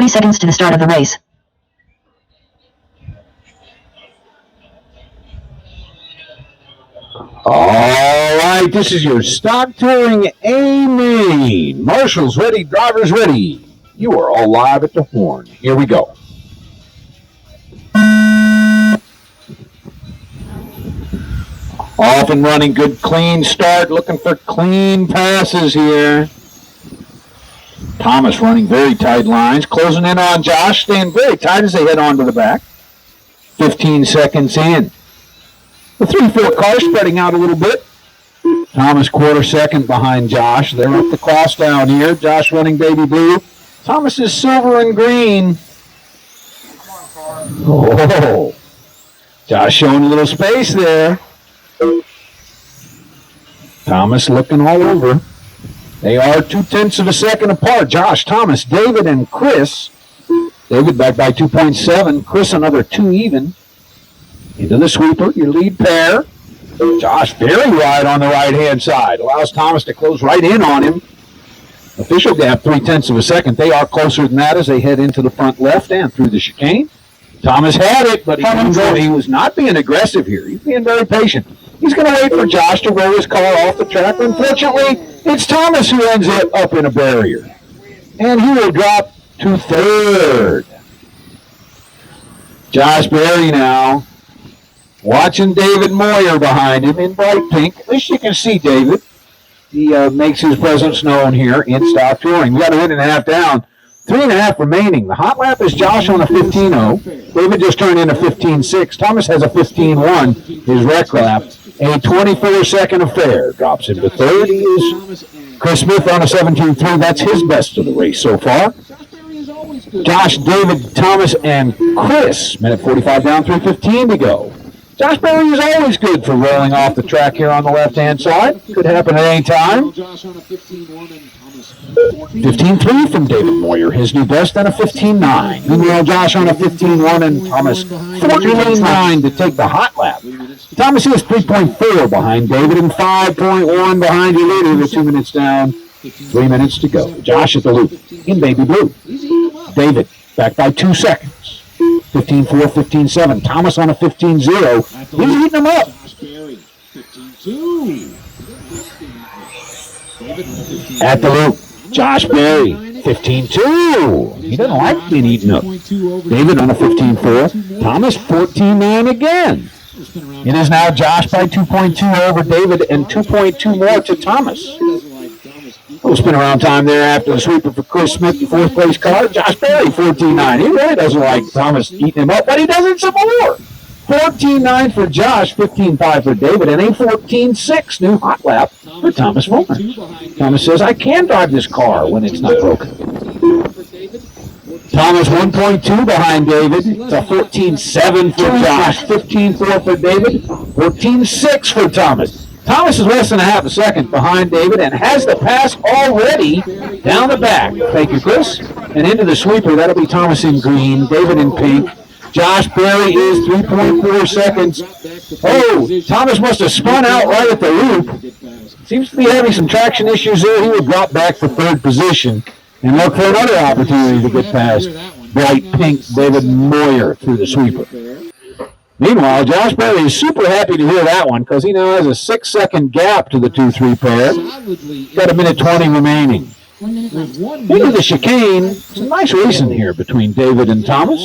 30 seconds to the start of the race. All right, this is your stock touring A main. Marshals ready, drivers ready. You are all live at the horn. Here we go. Off and running, good clean start. Looking for clean passes here. Thomas running very tight lines. Closing in on Josh. Staying very tight as they head on to the back. 15 seconds in. The 3-4 car spreading out a little bit. Thomas quarter second behind Josh. They're up the cross down here. Josh running baby blue. Thomas is silver and green. Oh, Josh showing a little space there. Thomas looking all over. They are 0.2 of a second apart. Josh, Thomas, David, and Chris. David back by 2.7. Chris another 2 even. Into the sweeper, your lead pair. Josh very wide on the right-hand side. Allows Thomas to close right in on him. Official gap 0.3 of a second. They are closer than that as they head into the front left and through the chicane. Thomas had it, but he was not being aggressive here. He's being very patient. He's going to wait for Josh to roll his car off the track. Unfortunately, it's Thomas who ends up in a barrier. And he will drop to third. Josh Berry now watching David Moyer behind him in bright pink. At least you can see David. He makes his presence known here in stock touring. We got a minute and a half down. 3.5 remaining. The hot lap is Josh on a 15.0. David just turned in a 15.6. Thomas has a 15.1. His rec lap. A 24-second affair. Drops into third. He is Chris Smith on a 17.3. That's his best of the race so far. Josh, David, Thomas, and Chris. Minute 45 down, 3:15 to go. Josh Berry is always good for rolling off the track here on the left-hand side. Could happen at any time. 15.3 from David Moyer, his new best, and a 15.9. Meanwhile, Josh on a 15.1 and Thomas 14.9 to take the hot lap. Thomas is 3.4 behind David and 5.1 behind your leader with 2 minutes down, 3 minutes to go. Josh at the loop in baby blue. David back by 2 seconds. 15.4, 15.7. Thomas on a 15.0. He's eating them up. At the loop, Josh Berry, 15.2. He doesn't like being eaten up. David on a 15.4. Thomas, 14.9 again. It is now Josh by 2.2 over David and 2.2 more to Thomas. Little spin around time there after the sweeper for Chris Smith, the 4th place car. Josh Berry, 14.9. He really doesn't like Thomas eating him up, but he does it some more. 14.9 for Josh, 15.5 for David, and a 14.6 new hot lap for Thomas Fulmer. Thomas says, I can drive this car when it's not broken. Thomas 1.2 behind David. It's a 14.7 for Josh, 15.4 for David, 14.6 for Thomas. Thomas is less than a half a second behind David and has the pass already down the back. Thank you, Chris. And into the sweeper, that'll be Thomas in green, David in pink. Josh Berry is 3.4 seconds. Oh, Thomas must have spun out right at the loop. Seems to be having some traction issues there. He would drop back for third position and look for another opportunity to get past bright pink David Moyer through the sweeper. Meanwhile, Josh Berry is super happy to hear that one because he now has a 6-second gap to the 2-3 pair. Got a minute 20 remaining. Into the chicane. It's a nice racing here between David and Thomas.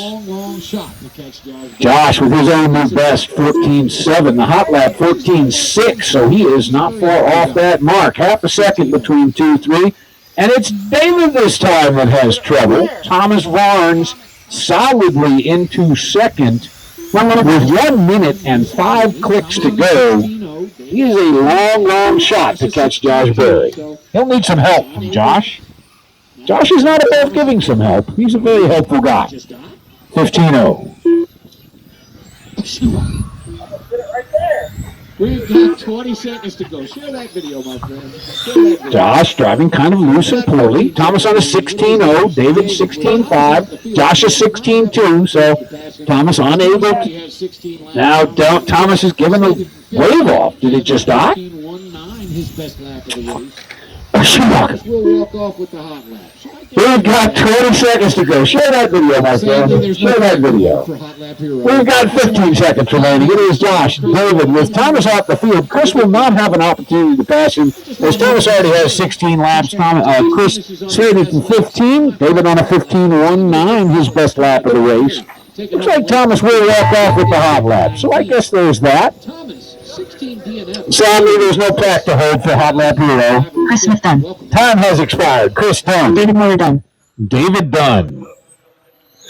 Josh with his own new best, 14.7. The hot lap, 14.6, so he is not far off that mark. Half a second between 2-3. And it's David this time that has trouble. Thomas Varnes solidly into second. With 1 minute and 5 clicks to go, he is a long, long shot to catch Josh Berry. He'll need some help from Josh. Josh is not above giving some help. He's a very helpful guy. 15.0. We've got 20 seconds to go. Share that video, my friend. Josh driving kind of loose and poorly. Thomas on a 16.0. David 16.5. Josh is 16.2. So Thomas unable to. Now Thomas is giving a wave off. Did it just die? Schumacher. We'll walk off with the hot lap. So We've got 20 seconds to go. Share that video, my friend. Share that video. for hot lap hero. We've got 15 seconds remaining. It is Josh David. With Thomas off the field, Chris will not have an opportunity to pass him, as Thomas already has 16 laps. Chris slated for 15. David on a 15.19, his best lap of the race. Looks like Thomas will walk off with the hot lap. So I guess there's that. Thomas, 16 DNF. Sadly, there's no pack to hold for hot lap hero. Chris Smith done. Time has expired. Chris done. David Moore done. David done.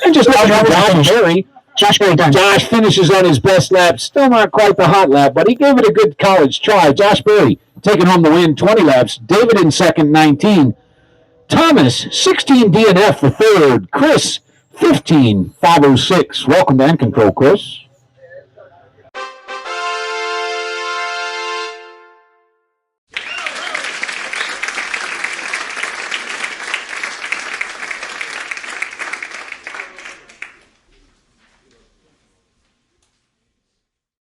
And just like Josh Berry. Josh Berry done. Josh finishes on his best lap. Still not quite the hot lap, but he gave it a good college try. Josh Berry taking home the win, 20 laps. David in second, 19. Thomas, 16 DNF for third. Chris, 15, 506. Welcome to End Control, Chris.